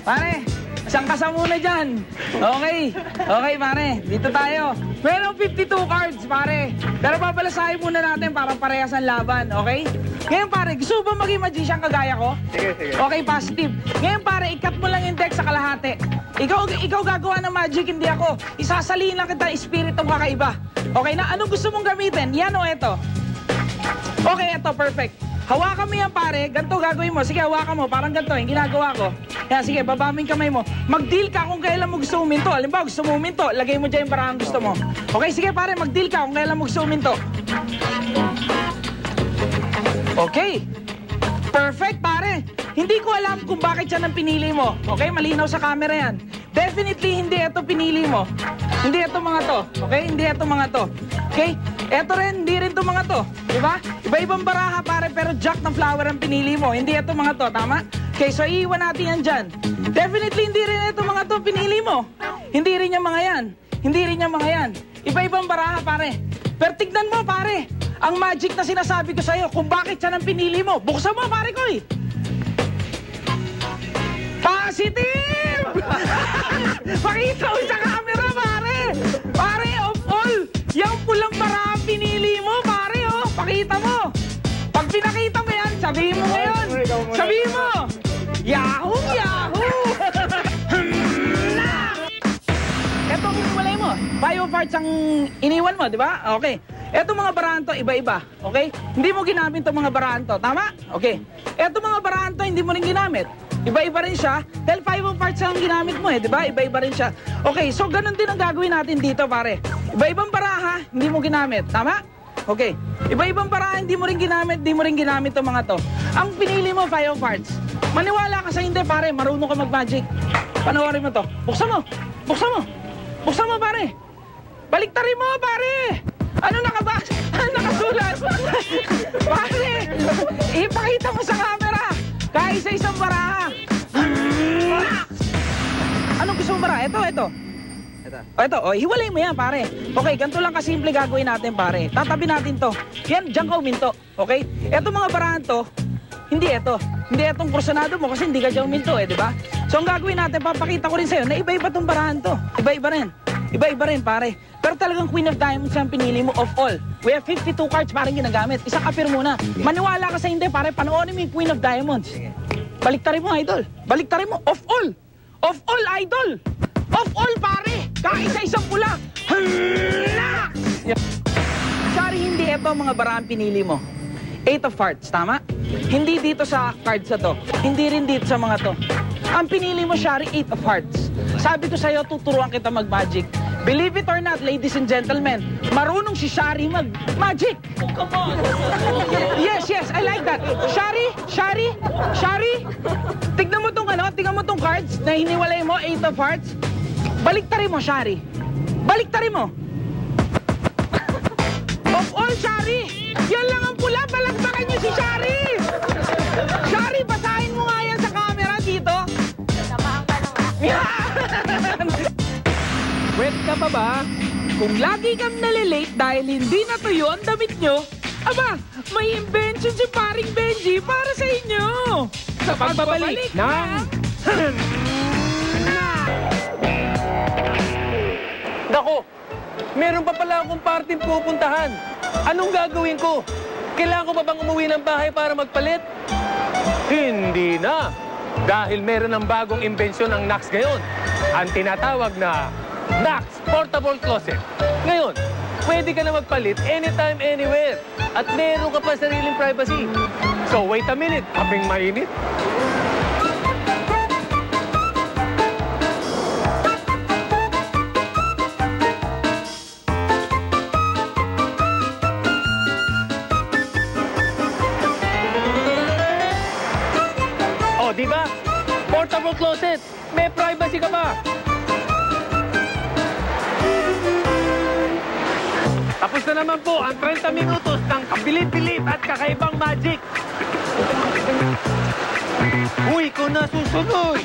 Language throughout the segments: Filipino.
Pare, isang kasa muna dyan. Okay. Okay, pare. Dito tayo. Meron 52 cards, pare. Pero papalasahin muna natin para parehas ang laban, okay? Ngayon, pare, gusto mo ba maging magician kagaya ko? Sige, sige. Okay, positive. Ngayon, pare, ikat mo lang yung deck sa kalahati. Ikaw gagawa ng magic, hindi ako. Isasalihin lang kita espiritong kakaiba. Okay na? Anong gusto mong gamitin? Yan o ito. Okay, ito, perfect. Hawakan mo yan, pare. Ganito gagawin mo. Sige, hawakan mo. Parang ganito yung ginagawa ko. Kaya sige, baba mo yung kamay mo. Mag-deal ka kung kailan mo gusto uminto. Halimbawa, gusto mo uminto. Lagay mo dyan yung barahang gusto mo. Okay, sige, pare. Mag-deal ka kung kailan mo gusto uminto. Okay. Perfect, pare. Hindi ko alam kung bakit yan ang pinili mo. Okay, malinaw sa camera yan. Definitely, hindi ito pinili mo. Hindi ito mga to. Okay, hindi ito mga to. Okay? Eto rin, hindi rin itong mga to. Diba? Iba-ibang baraha, pare, pero jack ng flower ang pinili mo. Hindi ito mga to, tama? Okay, so iiwan natin yan dyan. Definitely, hindi rin ito mga to pinili mo. Hindi rin yung mga yan. Hindi rin yung mga yan. Iba-ibang baraha, pare. Pero tignan mo, pare. Ang magic na sinasabi ko sa'yo, kung bakit yan ang pinili mo. Buksan mo, pare ko eh. Positive! Pakita mo sa camera, pare. Pare, of all, yung pulang baraha pinili mo, pare, oh. Pakita mo. Pag pinakita mo yan, sabihin mo ngayon. Sabihin mo. Yahoo! Yahoo! Ito ang iniwalay mo. 5 of hearts ang iniwan mo, di ba? Okay. Ito mga barahan to, iba-iba. Okay? Hindi mo ginamit itong mga barahan to. Tama? Okay. Ito mga barahan to, hindi mo rin ginamit. Iba-iba rin siya. Dahil 5 of hearts ang ginamit mo eh, di ba? Iba-iba rin siya. Okay, so ganun din ang gagawin natin dito, pare. Iba-ibang baraha, hindi mo ginamit. Tama? Okay. Iba-ibang baraha, hindi mo rin ginamit itong mga to. Ang pinili mo, 5 of hearts. Maniwala ka sa hindi, pare. Marunong ka mag-magic. Panoorin mo to. Buksan mo. Buksan mo. Buksan mo, pare. Baliktarin mo, pare. Ano nakasulat? Pare, ipakita mo sa camera. Kaisa-isang baraha. Anong gusto mo baraha? Ito. O, hiwalay mo yan, pare. Okay, ganito lang kasimple gagawin natin, pare. Tatabi natin to. Yan, diyan ka uminto. Okay? Ito mga barahan to, hindi ito. Hindi itong kursunado mo kasi hindi ka dyan uminto eh, di ba? So, ang gagawin natin, papakita ko rin sa'yo na iba-iba tong barahan to. Iba-iba rin. Iba-iba rin, pare. Pero talagang Queen of Diamonds ang pinili mo of all. We have 52 cards parang ginagamit. Isang kapir muna. Maniwala ka sa hindi, pare. Panoorin mo yung Queen of Diamonds. Baliktarin mo, idol. Baliktarin mo. Of all. Of all, idol. Of all, pare. Kaisa-isang pula. Sorry, hindi ito mga barang pinili mo. 8 of hearts, tama? Hindi dito sa cards na to. Hindi rin dito sa mga to. Ang pinili mo, Shari, 8 of hearts. Sabi ko sa'yo, tuturuan kita mag-magic. Believe it or not, ladies and gentlemen, marunong si Shari mag-magic. Oh, come on. Yes, I like that. Shari, tignan mo tong cards na hiniwalay mo, 8 of hearts. Baliktarin mo, Shari. Baliktarin mo. Of all, Shari, yan lang ang pula, balagbakan niyo si Shari. Shari, basahin mo nga yan sa camera dito. Samahan ka lang. Wet ka pa ba? Kung lagi kang nalilate dahil hindi natuyo ang damit nyo, aba, may invention si paring Benji para sa inyo. Sa pagbabalik ng... Dako, meron pa pala akong parting pupuntahan. Anong gagawin ko? Kailangan ko ba bang umuwi ng bahay para magpalit? Hindi na. Dahil meron ng bagong imbensyon ang Nax ngayon. Ang tinatawag na Nax Portable Closet. Ngayon, pwede ka na magpalit anytime, anywhere. At meron ka pa sariling privacy. So wait a minute, kaping mainit. O, diba? Portable closet. May privacy ka pa. Tapos na naman po ang 30 minutos ng kabilib-bilib at kakaibang magic. Uy, kung nasusunod!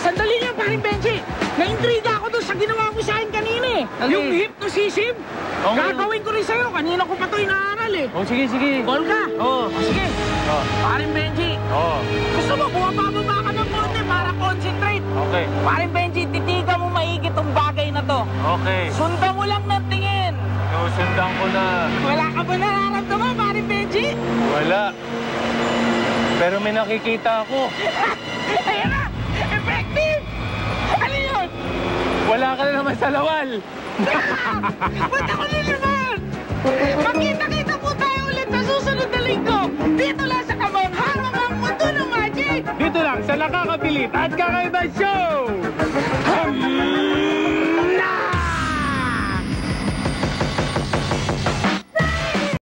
Sandali niya, paring Benji. Na-intriga ako doon sa ginawa mo sa akin kanina eh. Yung hypnotism. Gagawin ko rin sa'yo. Kanina ko pa ito inaaral eh. Oh, sige. Call ka? Oo. Sige. Paring Benji. Oo. Gusto mo, bumababa ka ng konti para concentrate. to. Okay. Sundan mo lang ng tingin. Susundan ko na. Wala ka ba nararamdaman, pare Benji? Wala. Pero may nakikita ako. Ayan na! Effective! Ano yun? Wala ka na naman sa lawal. Ba't ako niliman? Magkita-kita po tayo ulit sa susunod na linggo. Dito lang sa Kamangharang ang mundo ng magic. Dito lang sa nakakabilib at kakaibang show!